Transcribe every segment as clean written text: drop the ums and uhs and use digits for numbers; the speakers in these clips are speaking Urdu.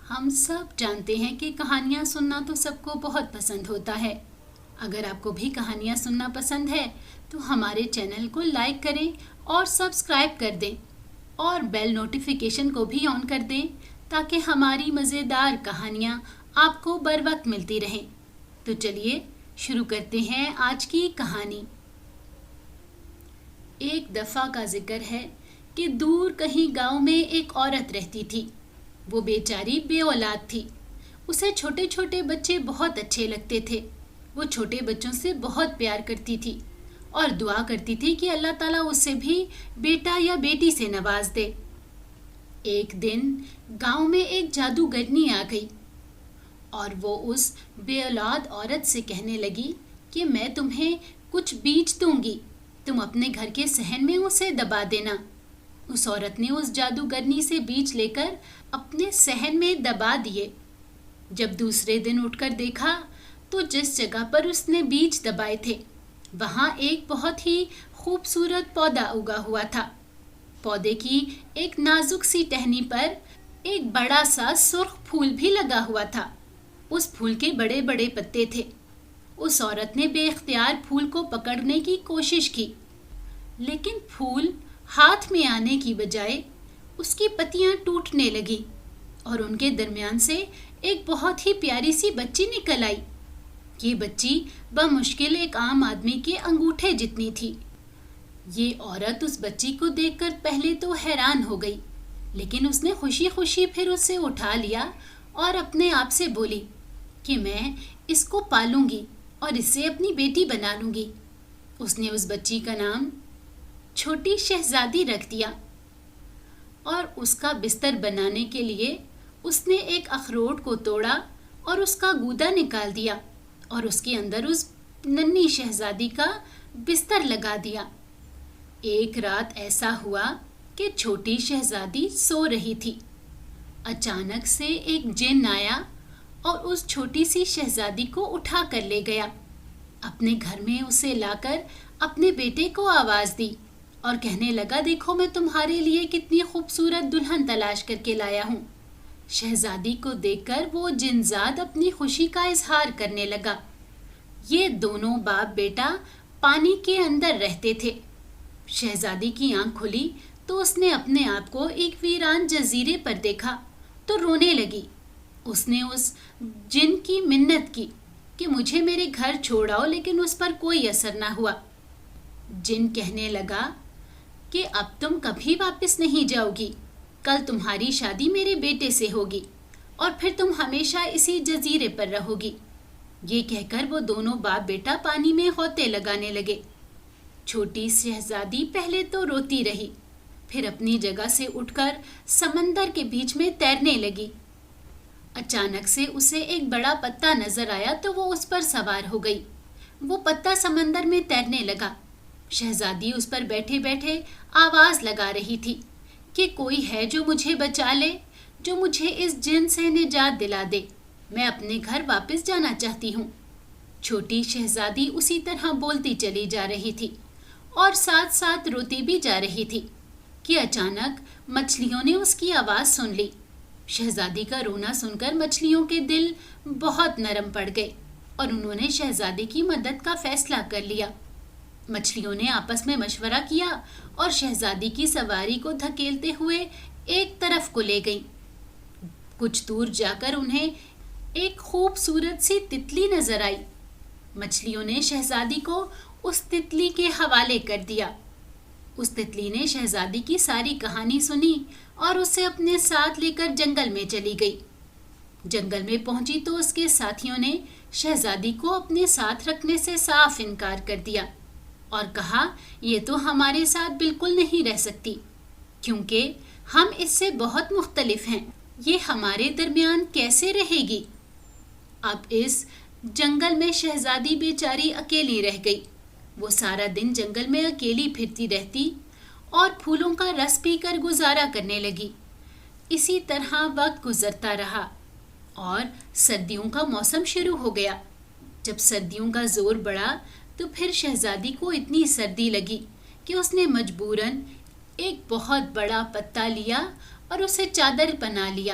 ہم سب جانتے ہیں کہ کہانیاں سننا تو سب کو بہت پسند ہوتا ہے۔ اگر آپ کو بھی کہانیاں سننا پسند ہے تو ہمارے چینل کو لائک کریں اور سبسکرائب کر دیں اور بیل نوٹیفیکیشن کو بھی آن کر دیں تاکہ ہماری مزیدار کہانیاں آپ کو بر وقت ملتی رہیں۔ تو چلیے شروع کرتے ہیں آج کی کہانی۔ ایک دفعہ کا ذکر ہے کہ دور کہیں گاؤں میں ایک عورت رہتی تھی۔ وہ بیچاری بے اولاد تھی۔ اسے چھوٹے چھوٹے بچے بہت اچھے لگتے تھے۔ وہ چھوٹے بچوں سے بہت پیار کرتی تھی اور دعا کرتی تھی کہ اللہ تعالیٰ اسے بھی بیٹا یا بیٹی سے نواز دے۔ ایک دن گاؤں میں ایک جادوگرنی آ گئی اور وہ اس بے اولاد عورت سے کہنے لگی کہ میں تمہیں کچھ بیج دوں گی، تم اپنے گھر کے صحن میں اسے دبا دینا۔ اس عورت نے اس جادوگرنی سے بیج لے کر اپنے صحن میں دبا دیے۔ جب دوسرے دن اٹھ کر دیکھا تو جس جگہ پر اس نے بیج دبائے تھے وہاں ایک بہت ہی خوبصورت پودا اگا ہوا تھا۔ پودے کی ایک نازک سی ٹہنی پر ایک بڑا سا سرخ پھول بھی لگا ہوا تھا۔ اس پھول کے بڑے بڑے پتے تھے۔ اس عورت نے بے اختیار پھول کو پکڑنے کی کوشش کی، لیکن پھول ہاتھ میں آنے کی بجائے اس کی پتیاں ٹوٹنے لگی اور ان کے درمیان سے ایک بہت ہی پیاری سی بچی نکل آئی۔ یہ بچی بمشکل ایک عام آدمی کے انگوٹھے جتنی تھی۔ یہ عورت اس بچی کو دیکھ کر پہلے تو حیران ہو گئی، لیکن اس نے خوشی خوشی پھر اسے اٹھا لیا اور اپنے آپ سے بولی کہ میں اس کو پالوں گی اور اسے اپنی بیٹی بنا لوں گی۔ اس نے اس بچی کا نام چھوٹی شہزادی رکھ دیا اور اس کا بستر بنانے کے لیے اس نے ایک اخروٹ کو توڑا اور اس کا گودا نکال دیا اور اس کے اندر اس ننھی شہزادی کا بستر لگا دیا۔ ایک رات ایسا ہوا کہ چھوٹی شہزادی سو رہی تھی۔ اچانک سے ایک جن آیا اور اس چھوٹی سی شہزادی کو اٹھا کر لے گیا۔ اپنے گھر میں اسے لا کر اپنے بیٹے کو آواز دی اور کہنے لگا، دیکھو میں تمہارے لیے کتنی خوبصورت دلہن تلاش کر کے لایا ہوں۔ شہزادی کو دیکھ کر وہ جنزاد اپنی خوشی کا اظہار کرنے لگا۔ یہ دونوں باپ بیٹا پانی کے اندر رہتے تھے۔ شہزادی کی آنکھ کھلی تو اس نے اپنے آپ کو ایک ویران جزیرے پر دیکھا تو رونے لگی۔ اس نے اس جن کی منت کی کہ مجھے میرے گھر چھوڑاؤ، لیکن اس پر کوئی اثر نہ ہوا۔ جن کہنے لگا کہ اب تم کبھی واپس نہیں جاؤ گی، کل تمہاری شادی میرے بیٹے سے ہوگی اور پھر تم ہمیشہ اسی جزیرے پر رہو گی۔ یہ کہہ کر وہ دونوں باپ بیٹا پانی میں غوطے لگانے لگے۔ چھوٹی شہزادی پہلے تو روتی رہی، پھر اپنی جگہ سے اٹھ کر سمندر کے بیچ میں تیرنے لگی۔ اچانک سے اسے ایک بڑا پتا نظر آیا تو وہ اس پر سوار ہو گئی۔ وہ پتا سمندر میں تیرنے لگا۔ شہزادی اس پر بیٹھے بیٹھے آواز لگا رہی تھی کہ کوئی ہے جو مجھے بچا لے، جو مجھے اس جن سے نجات دلا دے، میں اپنے گھر واپس جانا چاہتی ہوں۔ چھوٹی شہزادی اسی طرح بولتی چلی جا رہی تھی اور ساتھ ساتھ روتی بھی جا رہی تھی کہ اچانک مچھلیوں نے اس کی آواز سن لی۔ شہزادی کا رونا سن کر مچھلیوں کے دل بہت نرم پڑ گئے اور انہوں نے شہزادی کی مدد کا فیصلہ کر لیا۔ مچھلیوں نے آپس میں مشورہ کیا اور شہزادی کی سواری کو دھکیلتے ہوئے ایک طرف کو لے گئیں۔ کچھ دور جا کر انہیں ایک خوبصورت سی تتلی نظر آئی۔ مچھلیوں نے شہزادی کو اس تتلی کے حوالے کر دیا۔ اس تتلی نے شہزادی کی ساری کہانی سنی اور اسے اپنے ساتھ لے کر جنگل میں چلی گئی۔ جنگل میں پہنچی تو اس کے ساتھیوں نے شہزادی کو اپنے ساتھ رکھنے سے صاف انکار کر دیا اور کہا، یہ تو ہمارے ساتھ بالکل نہیں رہ سکتی کیونکہ ہم اس سے بہت مختلف ہیں، یہ ہمارے درمیان کیسے رہے گی؟ اب اس جنگل میں شہزادی بیچاری اکیلی رہ گئی۔ وہ سارا دن جنگل میں اکیلی پھرتی رہتی اور پھولوں کا رس پی کر گزارا کرنے لگی۔ اسی طرح وقت گزرتا رہا اور سردیوں کا موسم شروع ہو گیا۔ جب سردیوں کا زور بڑھا تو پھر شہزادی کو اتنی سردی لگی کہ اس نے مجبوراً ایک بہت بڑا پتا لیا اور اسے چادر بنا لیا۔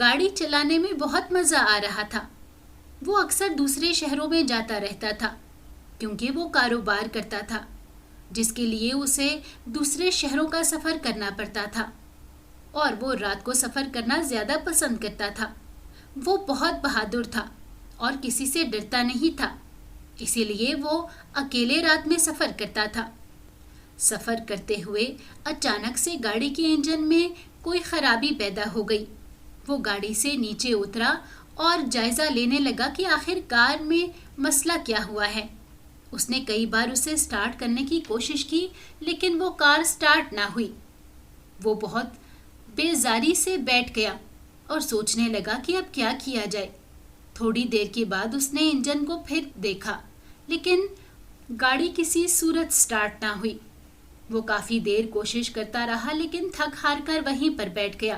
گاڑی چلانے میں بہت مزہ آ رہا تھا۔ وہ اکثر دوسرے شہروں میں جاتا رہتا تھا کیونکہ وہ کاروبار کرتا تھا جس کے لیے اسے دوسرے شہروں کا سفر کرنا پڑتا تھا، اور وہ رات کو سفر کرنا زیادہ پسند کرتا تھا۔ وہ بہت بہادر تھا اور کسی سے ڈرتا نہیں تھا، اسی لیے وہ اکیلے رات میں سفر کرتا تھا۔ سفر کرتے ہوئے اچانک سے گاڑی کے انجن میں کوئی خرابی پیدا ہو گئی۔ وہ گاڑی سے نیچے اترا اور جائزہ لینے لگا کہ آخر کار میں مسئلہ کیا ہوا ہے۔ اس نے کئی بار اسے سٹارٹ کرنے کی کوشش کی لیکن وہ کار سٹارٹ نہ ہوئی۔ وہ بہت بیزاری سے بیٹھ گیا اور سوچنے لگا کہ اب کیا کیا جائے۔ تھوڑی دیر کے بعد اس نے انجن کو پھر دیکھا لیکن گاڑی کسی صورت سٹارٹ نہ ہوئی۔ وہ کافی دیر کوشش کرتا رہا لیکن تھک ہار کر وہیں پر بیٹھ گیا۔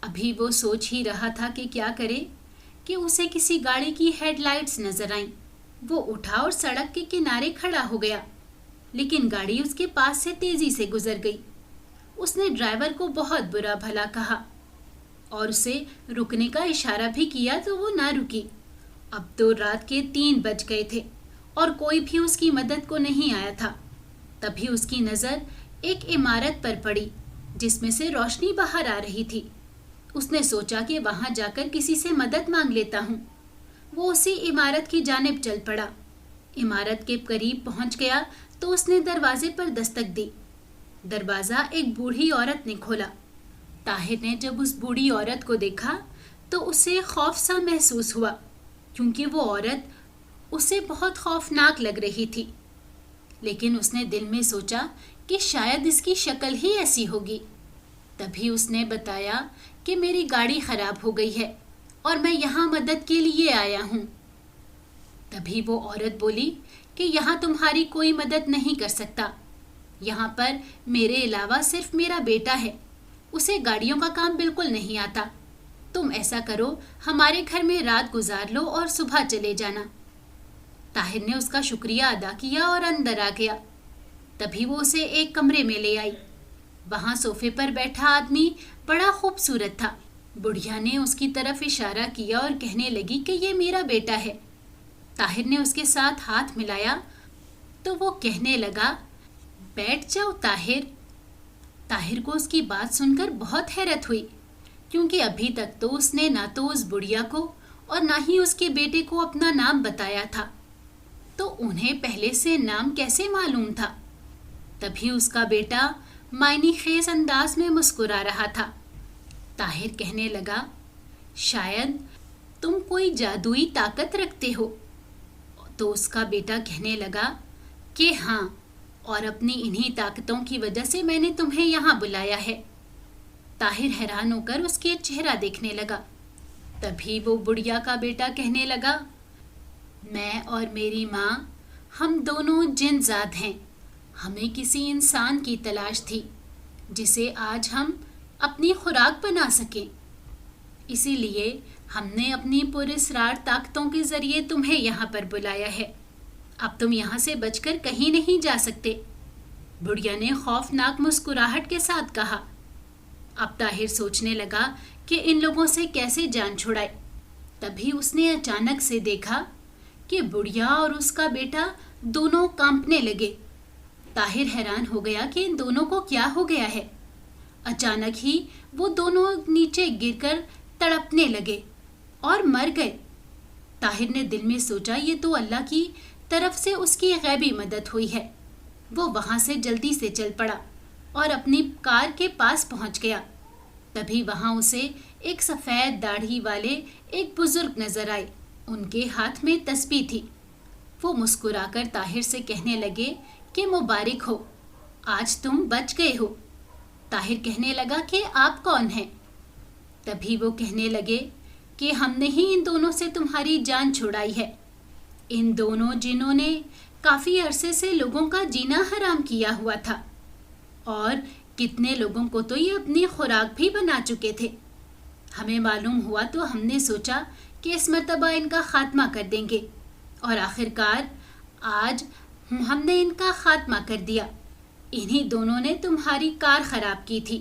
ابھی وہ سوچ ہی رہا تھا کہ کیا کرے کہ اسے کسی گاڑی کی ہیڈ لائٹس نظر آئیں۔ وہ اٹھا اور سڑک کے کنارے کھڑا ہو گیا لیکن گاڑی اس کے پاس سے تیزی سے گزر گئی۔ اس نے ڈرائیور کو بہت برا بھلا کہا اور اسے رکنے کا اشارہ بھی کیا تو وہ نہ رکی۔ اب تو رات کے 3 بج گئے تھے اور کوئی بھی اس کی مدد کو نہیں آیا تھا۔ تبھی اس کی نظر ایک عمارت پر پڑی جس میں سے روشنی باہر آ رہی تھی۔ اس نے سوچا کہ وہاں جا کر کسی سے مدد مانگ لیتا ہوں۔ وہ اسی عمارت کی جانب چل پڑا۔ عمارت کے قریب پہنچ گیا تو اس نے دروازے پر دستک دی۔ دروازہ ایک بوڑھی عورت نے کھولا۔ طاہر نے جب اس بوڑھی عورت کو دیکھا تو اسے خوف سا محسوس ہوا کیونکہ وہ عورت اسے بہت خوفناک لگ رہی تھی، لیکن اس نے دل میں سوچا کہ شاید اس کی شکل ہی ایسی ہوگی۔ تبھی اس نے بتایا کہ میری گاڑی خراب ہو گئی ہے اور میں یہاں مدد کے لیے آیا ہوں۔ تبھی وہ عورت بولی کہ یہاں تمہاری کوئی مدد نہیں کر سکتا، یہاں پر میرے علاوہ صرف میرا بیٹا ہے، اسے گاڑیوں کا کام بالکل نہیں آتا۔ تم ایسا کرو، ہمارے گھر میں رات گزار لو اور صبح چلے جانا۔ طاہر نے اس کا شکریہ ادا کیا اور اندر آ گیا۔ تبھی وہ اسے ایک کمرے میں لے آئی۔ وہاں صوفے پر بیٹھا آدمی بڑا خوبصورت تھا۔ بڑھیا نے اس کی طرف اشارہ کیا اور کہنے لگی کہ یہ میرا بیٹا ہے۔ طاہر نے اس کے ساتھ ہاتھ ملایا تو وہ کہنے لگا، بیٹھ جاؤ طاہر۔ طاہر کو اس کی بات سن کر بہت حیرت ہوئی کیونکہ ابھی تک تو اس نے نہ تو اس بڑھیا کو اور نہ ہی اس کے بیٹے کو اپنا نام بتایا تھا، تو انہیں پہلے سے نام کیسے معلوم تھا؟ تبھی اس کا بیٹا معنی خیز انداز میں مسکرا رہا تھا۔ طاہر کہنے لگا، شاید تم کوئی جادوئی طاقت رکھتے ہو۔ تو اس کا بیٹا کہنے لگا کہ ہاں، اور اپنی انہی طاقتوں کی وجہ سے میں نے تمہیں یہاں بلایا ہے۔ طاہر حیران ہو کر اس کے چہرہ دیکھنے لگا۔ تبھی وہ بڑھیا کا بیٹا کہنے لگا، میں اور میری ماں، ہم دونوں جن زاد ہیں۔ ہمیں کسی انسان کی تلاش تھی جسے آج ہم اپنی خوراک بنا سکیں، اسی لیے ہم نے اپنی پراسرار طاقتوں کے ذریعے تمہیں یہاں پر بلایا ہے۔ اب تم یہاں سے بچ کر کہیں نہیں جا سکتے۔ بڑھیا نے خوفناک مسکراہٹ کے ساتھ کہا۔ اب طاہر سوچنے لگا کہ ان لوگوں سے کیسے جان چھڑائے۔ تبھی اس نے اچانک سے دیکھا کہ بڑھیا اور اس کا بیٹا دونوں کانپنے لگے۔ طاہر حیران ہو گیا کہ ان دونوں کو کیا ہو گیا ہے۔ اچانک ہی وہ دونوں نیچے گر کر تڑپنے لگے اور مر گئے۔ طاہر نے دل میں سوچا، یہ تو اللہ کی طرف سے اس کی غیبی مدد ہوئی ہے۔ وہ وہاں سے جلدی سے چل پڑا اور اپنی کار کے پاس پہنچ گیا۔ تبھی وہاں اسے ایک سفید داڑھی والے ایک بزرگ نظر آئے۔ ان کے ہاتھ میں تسبیح تھی۔ وہ مسکرا کر طاہر سے کہنے لگے کہ مبارک ہو، آج تم بچ گئے ہو۔ طاہر کہنے لگا کہ آپ کون ہیں؟ تبھی وہ کہنے لگے کہ ہم نے ہی ان دونوں سے تمہاری جان چھڑائی ہے۔ ان دونوں جنہوں نے کافی عرصے سے لوگوں کا جینا حرام کیا ہوا تھا، اور کتنے لوگوں کو تو یہ اپنی خوراک بھی بنا چکے تھے۔ ہمیں معلوم ہوا تو ہم نے سوچا کہ اس مرتبہ ان کا خاتمہ کر دیں گے، اور آخرکار آج ہم نے ان کا خاتمہ کر دیا۔ انہی دونوں نے تمہاری کار خراب کی تھی۔